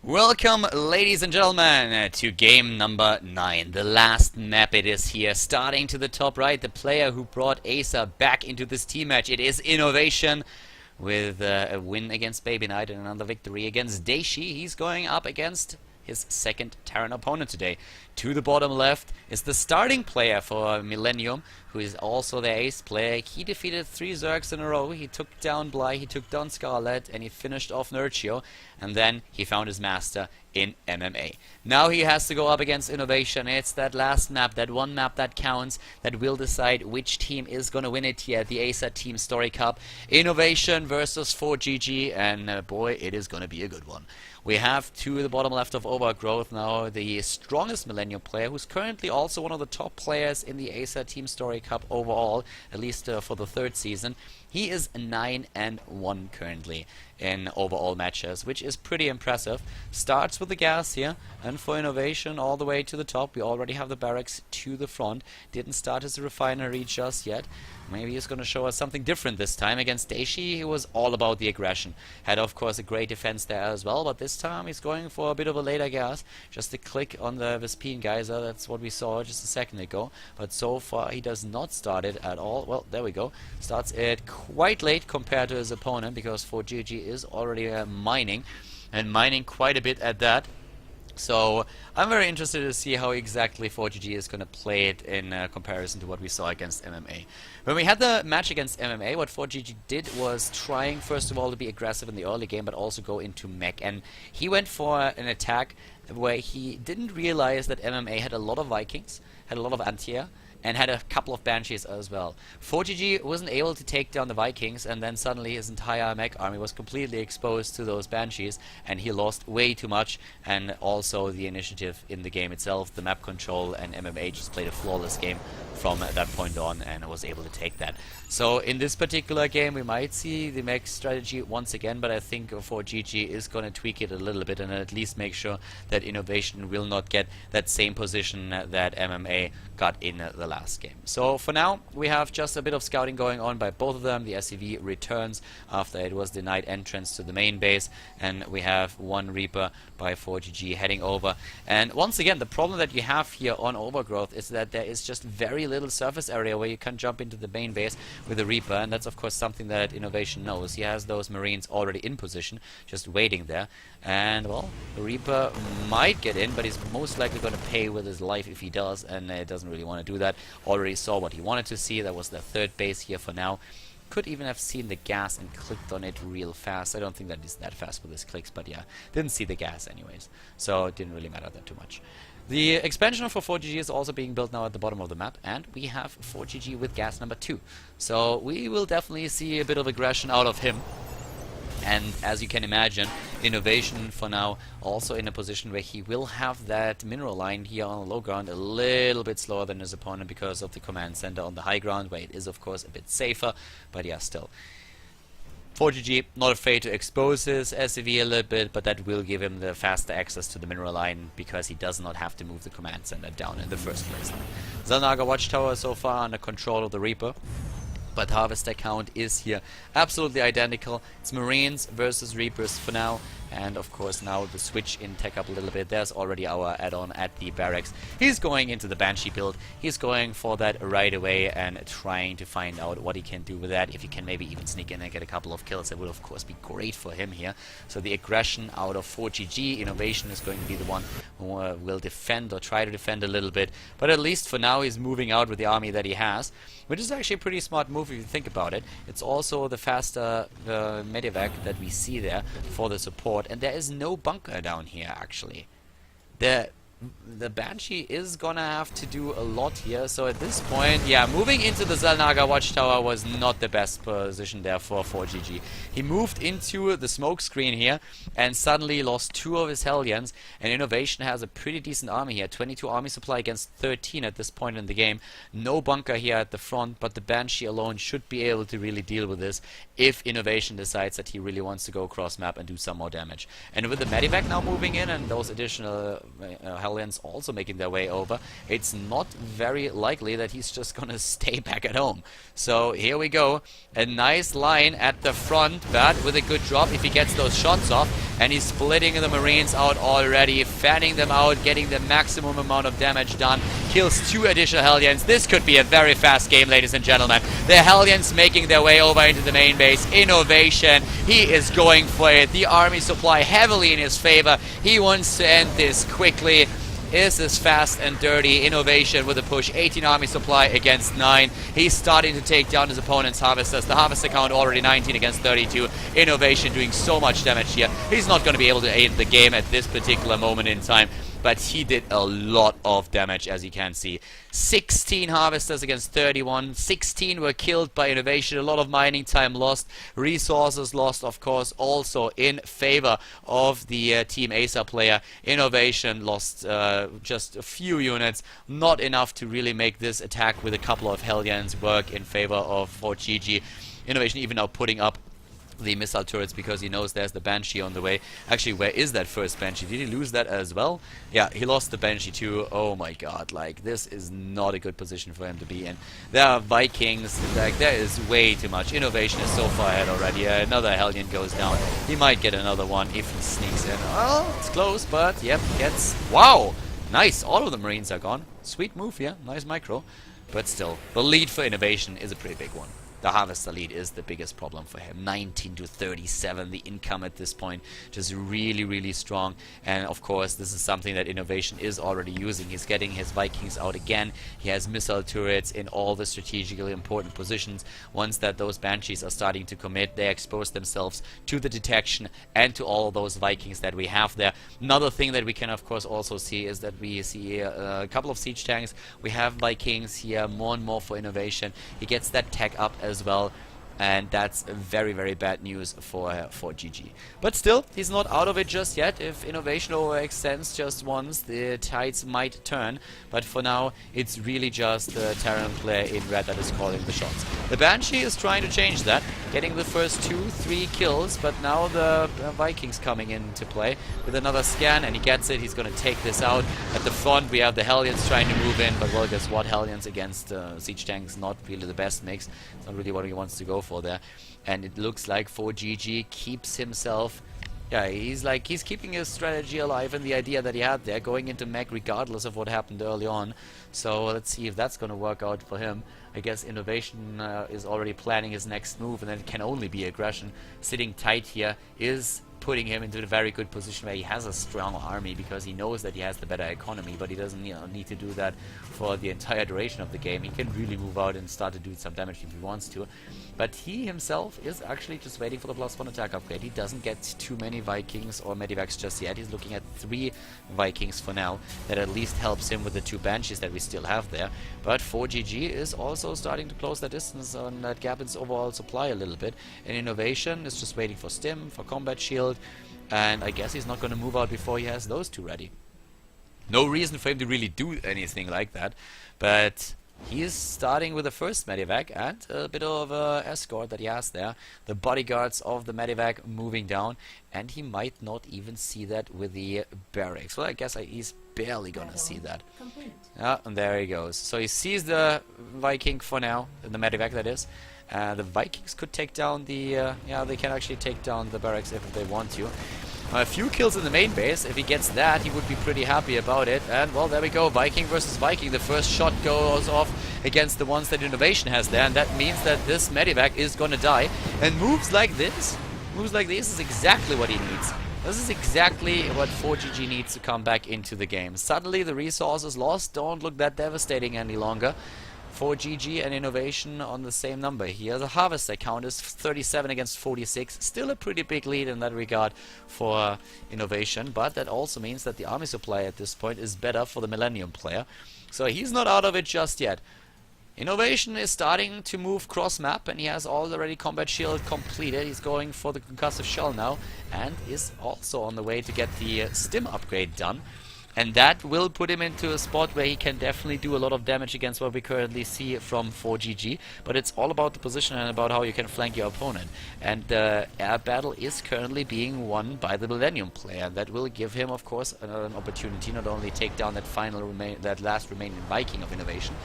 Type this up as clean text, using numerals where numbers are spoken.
Welcome, ladies and gentlemen, to game number 9. The last map it is here. Starting to the top right, the player who brought Acer back into this team match. It is Innovation with a win against Baby Knight and another victory against Daishi. He's going up against his second Terran opponent today. To the bottom left is the starting player for Millenium, who is also the ace player. He defeated 3 Zergs in a row. He took down Bly, he took down Scarlet, and he finished off Nurchio. And then he found his master in MMA. Now he has to go up against Innovation. It's that last map, that one map that counts, that will decide which team is going to win it here at the Acer Team Story Cup. Innovation versus ForGG, and boy, it is going to be a good one. We have to the bottom left of Overgrowth now the strongest Millennium player, who's currently also one of the top players in the Acer Team Story Cup overall, at least for the 3rd season. He is 9-1 currently in overall matches, which is pretty impressive. Starts with the gas here, and for Innovation all the way to the top. We already have the barracks to the front. Didn't start his refinery just yet. Maybe he's going to show us something different this time. Against Daishi, he was all about the aggression. Had, of course, a great defense there as well, but this time he's going for a bit of a later gas. Just a click on the Vespine Geyser, that's what we saw just a second ago. But so far, he does not start it at all. Well, there we go. Starts it quite late compared to his opponent, because ForGG is already mining, and mining quite a bit at that. So I'm very interested to see how exactly ForGG is going to play it in comparison to what we saw against MMA. When we had the match against MMA, what ForGG did was trying first of all to be aggressive in the early game, but also go into mech. And he went for an attack where he didn't realize that MMA had a lot of Vikings, had a lot of anti-air, and had a couple of Banshees as well. ForGG wasn't able to take down the Vikings, and then suddenly his entire mech army was completely exposed to those Banshees, and he lost way too much, and also the initiative in the game itself, the map control, and MMA just played a flawless game from that point on and was able to take that. So in this particular game we might see the mech strategy once again, but I think ForGG is going to tweak it a little bit and at least make sure that Innovation will not get that same position that MMA got in the last game. So for now we have just a bit of scouting going on by both of them. The SCV returns after it was denied entrance to the main base, and we have one Reaper by ForGG heading over. And once again, the problem that you have here on Overgrowth is that there is just very little surface area where you can jump into the main base with a Reaper, and that's of course something that Innovation knows. He has those Marines already in position, just waiting there, and well, the Reaper might get in, but he's most likely going to pay with his life if he does, and it doesn't really want to do that. Already saw what he wanted to see. That was the 3rd base here for now. Could even have seen the gas and clicked on it real fast. I don't think that is that fast with his clicks, but yeah, didn't see the gas anyways, so it didn't really matter that too much. The expansion for ForGG is also being built now at the bottom of the map, and we have ForGG with gas number 2. So we will definitely see a bit of aggression out of him. And as you can imagine, Innovation for now also in a position where he will have that mineral line here on the low ground a little bit slower than his opponent because of the command center on the high ground, where it is of course a bit safer, but yeah, still. ForGG not afraid to expose his SCV a little bit, but that will give him the faster access to the mineral line because he does not have to move the command center down in the first place. Xel'Naga Watchtower so far under control of the Reaper, but harvester count is here absolutely identical. It's Marines versus Reapers for now, and of course now the switch in tech up a little bit. There's already our add-on at the barracks. He's going into the Banshee build. He's going for that right away and trying to find out what he can do with that. If he can maybe even sneak in and get a couple of kills, that would of course be great for him here. So the aggression out of ForGG, Innovation is going to be the one who will defend or try to defend a little bit, but at least for now he's moving out with the army that he has, which is actually a pretty smart move if you think about it. It's also the faster medevac that we see there for the support, and there is no bunker down here actually. The Banshee is gonna have to do a lot here, so at this point, yeah, moving into the Xel'Naga Watchtower was not the best position there for ForGG. He moved into the smoke screen here and suddenly lost 2 of his Hellions, and Innovation has a pretty decent army here, 22 army supply against 13 at this point in the game. No bunker here at the front, but the Banshee alone should be able to really deal with this if Innovation decides that he really wants to go across map and do some more damage. And with the Medivac now moving in and those additional Hellions also making their way over, it's not very likely that he's just gonna stay back at home. So here we go. A nice line at the front, but with a good drop if he gets those shots off. And he's splitting the Marines out already, fanning them out, getting the maximum amount of damage done. Kills 2 additional Hellions. This could be a very fast game, ladies and gentlemen. The Hellions making their way over into the main base. Innovation. He is going for it. The army supply heavily in his favor. He wants to end this quickly. Is this fast and dirty. Innovation with a push. 18 army supply against 9. He's starting to take down his opponent's harvesters. The harvester count already 19 against 32. Innovation doing so much damage here. He's not going to be able to end the game at this particular moment in time, but he did a lot of damage, as you can see. 16 harvesters against 31. 16 were killed by Innovation. A lot of mining time lost. Resources lost, of course, also in favor of the Team Acer player. Innovation lost just a few units. Not enough to really make this attack with a couple of Hellions work in favor of ForGG. Innovation even now putting up the missile turrets because he knows there's the Banshee on the way. Actually, where is that first Banshee? Did he lose that as well? Yeah, he lost the Banshee too. Oh my god, like, this is not a good position for him to be in. There are Vikings, like, there is way too much. Innovation is so far ahead already. Another Hellion goes down. He might get another one if he sneaks in. Oh, it's close, but yep, gets... Wow! Nice, all of the Marines are gone. Sweet move, yeah, nice micro. But still, the lead for Innovation is a pretty big one. The Harvester lead is the biggest problem for him. 19 to 37, the income at this point, just really, really strong. And of course, this is something that Innovation is already using. He's getting his Vikings out again. He has missile turrets in all the strategically important positions. Once that those Banshees are starting to commit, they expose themselves to the detection and to all those Vikings that we have there. Another thing that we can, of course, also see is that we see a couple of siege tanks. We have Vikings here, more and more for Innovation. He gets that tech up as well, and that's very, very bad news for GG. But still, he's not out of it just yet. If Innovation overextends just once, the tides might turn. But for now, it's really just the Terran player in red that is calling the shots. The Banshee is trying to change that, getting the first 2-3 kills, but now the Vikings coming into play with another scan, and he gets it. He's going to take this out. At the front, we have the Hellions trying to move in, but well, guess what? Hellions against siege tanks, not really the best mix. It's not really what he wants to go for there. And it looks like ForGG keeps himself... Yeah, he's keeping his strategy alive and the idea that he had there, going into mech regardless of what happened early on. So let's see if that's going to work out for him. I guess Innovation is already planning his next move, and then it can only be aggression. Sitting tight here is putting him into a very good position where he has a strong army because he knows that he has the better economy, but he doesn't need to do that for the entire duration of the game. He can really move out and start to do some damage if he wants to. But he himself is actually just waiting for the +1 attack upgrade. He doesn't get too many Vikings or Medivacs just yet. He's looking at 3 Vikings for now. That at least helps him with the 2 Banshees that we still have there. But ForGG is also starting to close the distance on that gap in overall supply a little bit. And Innovation is just waiting for Stim, for Combat Shield. And I guess he's not going to move out before he has those 2 ready. No reason for him to really do anything like that. But he is starting with the first Medivac and a bit of escort that he has there. The bodyguards of the Medivac moving down, and he might not even see that with the barracks. Well, I guess he's barely gonna see that. Yeah, and there he goes. So he sees the Viking for now, the Medivac that is. The Vikings could take down the... yeah, they can actually take down the barracks if they want to. A few kills in the main base. If he gets that, he would be pretty happy about it. And, well, there we go. Viking versus Viking. The first shot goes off against the ones that Innovation has there. And that means that this Medivac is going to die. And moves like this is exactly what he needs. This is exactly what ForGG needs to come back into the game. Suddenly, the resources lost don't look that devastating any longer. ForGG and Innovation on the same number here. The harvester count is 37 against 46. Still a pretty big lead in that regard for Innovation, but that also means that the army supply at this point is better for the Millenium player. So he's not out of it just yet. Innovation is starting to move cross-map, and he has already Combat Shield completed. He's going for the Concussive Shell now, and is also on the way to get the Stim upgrade done. And that will put him into a spot where he can definitely do a lot of damage against what we currently see from ForGG. But it's all about the position and about how you can flank your opponent. And the air battle is currently being won by the Millenium player. That will give him, of course, an opportunity not only take down that last remaining Viking of Innovation,